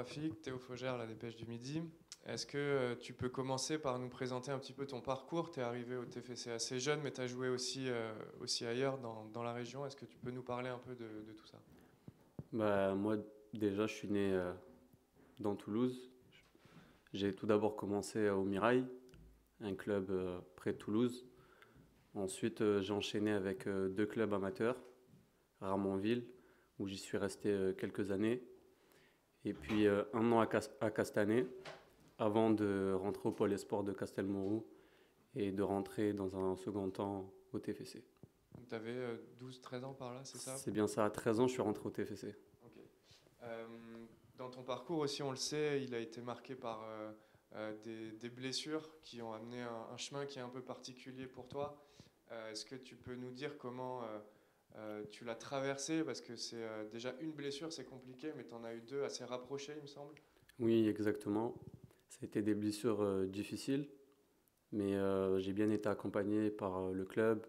Rafik, Théo Faugère, La Dépêche du Midi. Est-ce que tu peux commencer par nous présenter un petit peu ton parcours? Tu es arrivé au TFC assez jeune, mais tu as joué aussi ailleurs dans la région. Est-ce que tu peux nous parler un peu de tout ça? Bah, moi, déjà, je suis né dans Toulouse. J'ai tout d'abord commencé au Mirail, un club près de Toulouse. Ensuite, j'ai enchaîné avec deux clubs amateurs, Ramonville, où j'y suis resté quelques années. Et puis un an à Castanet, avant de rentrer au Pôle Espoir de Castelmourou et de rentrer dans un second temps au TFC. Donc tu avais 12-13 ans par là, c'est ça? C'est bien ça, à 13 ans, je suis rentré au TFC. Ok. Euh, Dans ton parcours aussi, on le sait, il a été marqué par des blessures qui ont amené un chemin qui est un peu particulier pour toi. Est-ce que tu peux nous dire comment tu l'as traversé? Parce que c'est déjà une blessure, c'est compliqué, mais tu en as eu deux assez rapprochées, il me semble. Oui, exactement. Ça a été des blessures difficiles, mais j'ai bien été accompagné par le club,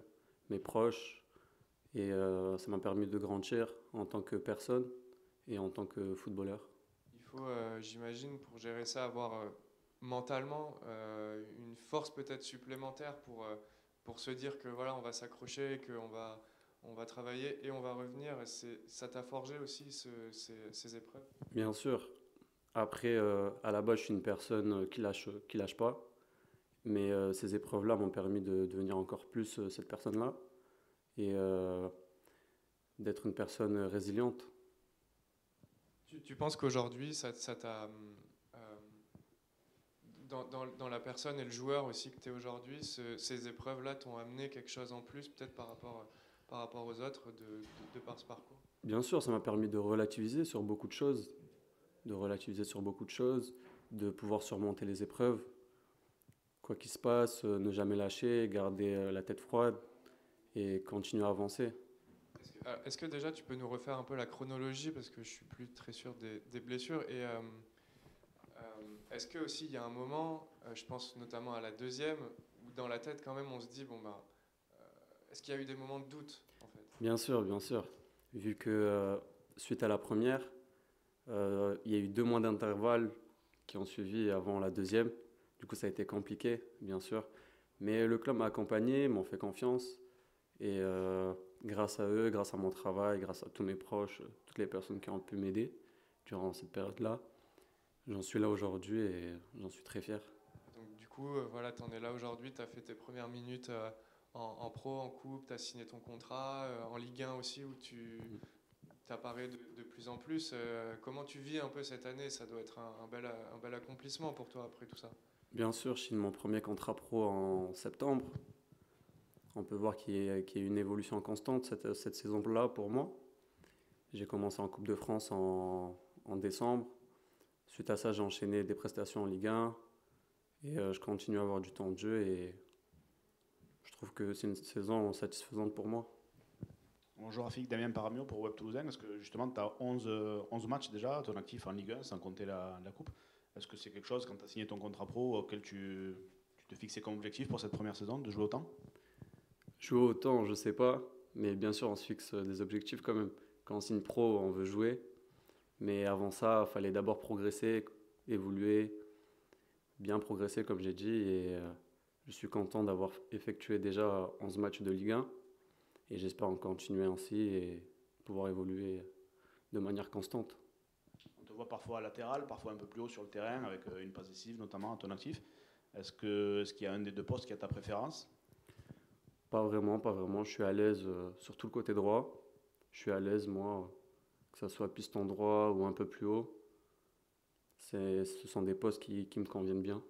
mes proches, et ça m'a permis de grandir en tant que personne et en tant que footballeur. Il faut, j'imagine, pour gérer ça, avoir mentalement une force peut-être supplémentaire pour se dire que voilà, on va s'accrocher, on va travailler et on va revenir. Ça t'a forgé aussi ces épreuves? Bien sûr, après, à la base, je suis une personne qui lâche pas, mais ces épreuves-là m'ont permis de devenir encore plus cette personne-là et d'être une personne résiliente. Tu penses qu'aujourd'hui, ça t'a, dans la personne et le joueur aussi que tu es aujourd'hui, ces épreuves-là t'ont amené quelque chose en plus, peut-être par rapport aux autres, de par ce parcours? Bien sûr, ça m'a permis de relativiser sur beaucoup de choses, de relativiser sur beaucoup de choses, de pouvoir surmonter les épreuves. Quoi qu'il se passe, ne jamais lâcher, garder la tête froide et continuer à avancer. Est-ce que déjà tu peux nous refaire un peu la chronologie parce que je suis plus très sûr des blessures et est-ce que aussi il y a un moment, je pense notamment à la deuxième, où dans la tête quand même on se dit bon ben est-ce qu'il y a eu des moments de doute en fait? Bien sûr, bien sûr. Vu que suite à la première, il y a eu 2 mois d'intervalle qui ont suivi avant la deuxième. Du coup, ça a été compliqué, bien sûr. Mais le club m'a accompagné, m'ont fait confiance. Et grâce à eux, grâce à mon travail, grâce à tous mes proches, toutes les personnes qui ont pu m'aider durant cette période-là, j'en suis là aujourd'hui et j'en suis très fier. Donc du coup voilà, tu en es là aujourd'hui, tu as fait tes premières minutes en pro, en coupe, tu as signé ton contrat, en Ligue 1 aussi où tu t'apparais de plus en plus. Comment tu vis un peu cette année? Ça doit être un bel accomplissement pour toi après tout ça. Bien sûr, je signe mon premier contrat pro en septembre. On peut voir qu'il y a une évolution constante cette saison-là pour moi. J'ai commencé en Coupe de France en décembre. Suite à ça, j'ai enchaîné des prestations en Ligue 1 et je continue à avoir du temps de jeu et je trouve que c'est une saison satisfaisante pour moi. Bonjour Rafik, Damien Paramio pour Web Toulousain. Est-ce que justement tu as 11 matchs déjà à ton actif en Ligue 1 sans compter la Coupe? Est-ce que c'est quelque chose quand tu as signé ton contrat pro auquel tu te fixais comme objectif pour cette première saison de jouer autant? Jouer autant, je sais pas, mais bien sûr, on se fixe des objectifs quand même. Quand on signe pro, on veut jouer, mais avant ça, il fallait d'abord progresser, évoluer, bien progresser comme j'ai dit et je suis content d'avoir effectué déjà 11 matchs de Ligue 1 et j'espère en continuer ainsi et pouvoir évoluer de manière constante. On te voit parfois latéral, parfois un peu plus haut sur le terrain avec une passe décisive notamment à ton actif. Est-ce qu'il y a un des deux postes qui a ta préférence? Pas vraiment, pas vraiment. Je suis à l'aise sur tout le côté droit. Je suis à l'aise, moi, que ce soit piston droit ou un peu plus haut. Ce sont des postes qui me conviennent bien.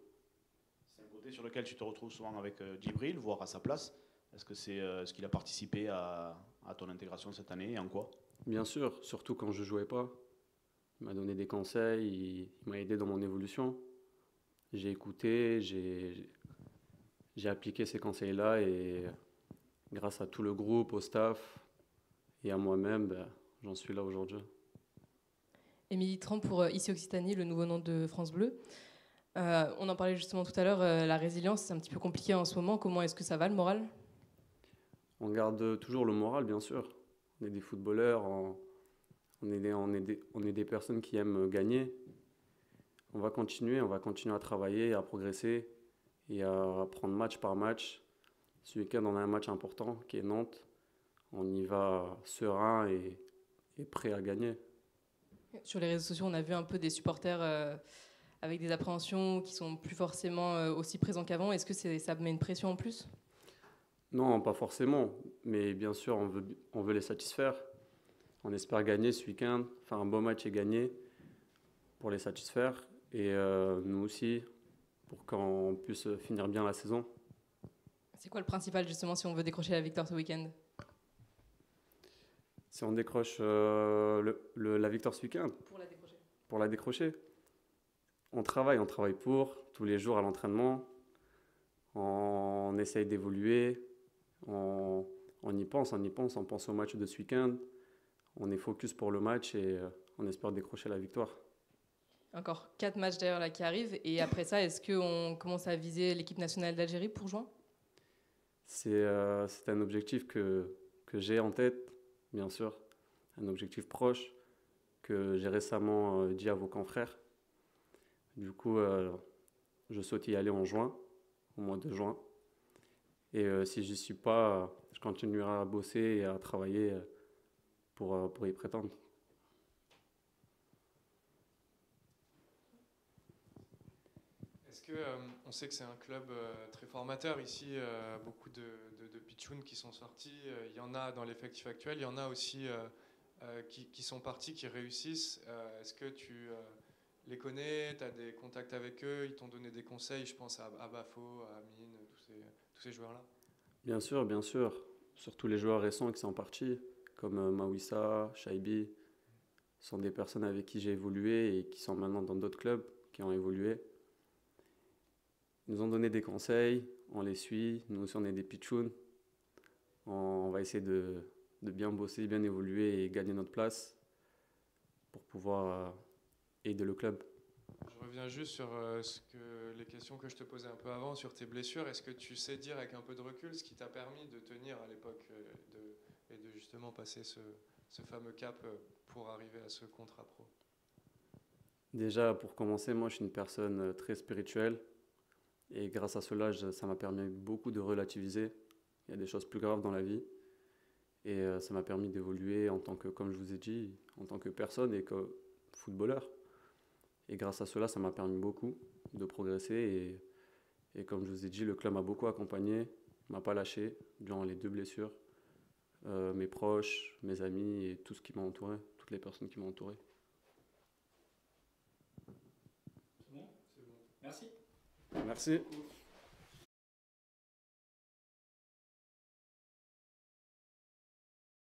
C'est un côté sur lequel tu te retrouves souvent avec Djibril, voire à sa place. Est-ce que c'est ce qu'il a participé à ton intégration cette année et en quoi? Bien sûr, surtout quand je jouais pas. Il m'a donné des conseils, il m'a aidé dans mon évolution. J'ai écouté, j'ai appliqué ces conseils-là et grâce à tout le groupe, au staff et à moi-même, ben, j'en suis là aujourd'hui. Émilie Tran pour Ici Occitanie, le nouveau nom de France Bleu. On en parlait justement tout à l'heure, la résilience, c'est un petit peu compliqué en ce moment. Comment est-ce que ça va, le moral? On garde toujours le moral, bien sûr. On est des footballeurs, on est des personnes qui aiment gagner. on va continuer à travailler, à progresser et à prendre match par match. Ce week-end, on a un match important qui est Nantes. On y va serein et prêt à gagner. Sur les réseaux sociaux, on a vu un peu des supporters avec des appréhensions qui sont plus forcément aussi présents qu'avant. Est-ce que ça met une pression en plus? Non, pas forcément, mais bien sûr, on veut les satisfaire. On espère gagner ce week-end, faire un beau match et gagner pour les satisfaire. Et nous aussi, pour qu'on puisse finir bien la saison. C'est quoi le principal justement si on veut décrocher la victoire ce week-end? Si on décroche la victoire ce week-end, pour la décrocher, on travaille pour tous les jours à l'entraînement. On essaye d'évoluer, on y pense, on pense au match de ce week-end. On est focus pour le match et on espère décrocher la victoire. Encore 4 matchs d'ailleurs là qui arrivent. Et après ça, est-ce qu'on commence à viser l'équipe nationale d'Algérie pour juin? C'est un objectif que j'ai en tête, bien sûr. Un objectif proche que j'ai récemment dit à vos confrères. Du coup, je souhaite y aller en juin, au mois de juin. Et si je n'y suis pas, je continuerai à bosser et à travailler pour y prétendre. Est-ce que, on sait que c'est un club très formateur ici, beaucoup de pitchouns qui sont sortis, il y en a dans l'effectif actuel, il y en a aussi qui sont partis, qui réussissent. Est-ce que tu les connais, tu as des contacts avec eux, ils t'ont donné des conseils, je pense à Bafo, à Amine, tous ces joueurs-là? Bien sûr. Surtout les joueurs récents qui sont partis, comme Mawissa, Shaibi, sont des personnes avec qui j'ai évolué et qui sont maintenant dans d'autres clubs, qui ont évolué. Ils nous ont donné des conseils, on les suit, nous aussi on est des pitchouns. On va essayer de bien bosser, bien évoluer et gagner notre place pour pouvoir aider le club. Je reviens juste sur les questions que je te posais un peu avant sur tes blessures. Est-ce que tu sais dire avec un peu de recul ce qui t'a permis de tenir à l'époque et de justement passer ce fameux cap pour arriver à ce contrat pro? Déjà, pour commencer, moi je suis une personne très spirituelle et grâce à cela, ça m'a permis beaucoup de relativiser. Il y a des choses plus graves dans la vie et ça m'a permis d'évoluer en tant que, comme je vous ai dit, en tant que personne et que footballeur. Et grâce à cela, ça m'a permis beaucoup de progresser. Et comme je vous ai dit, le club m'a beaucoup accompagné, ne m'a pas lâché durant les 2 blessures. Mes proches, mes amis et tout ce qui m'a entouré, toutes les personnes qui m'ont entouré. C'est bon? Merci. Merci.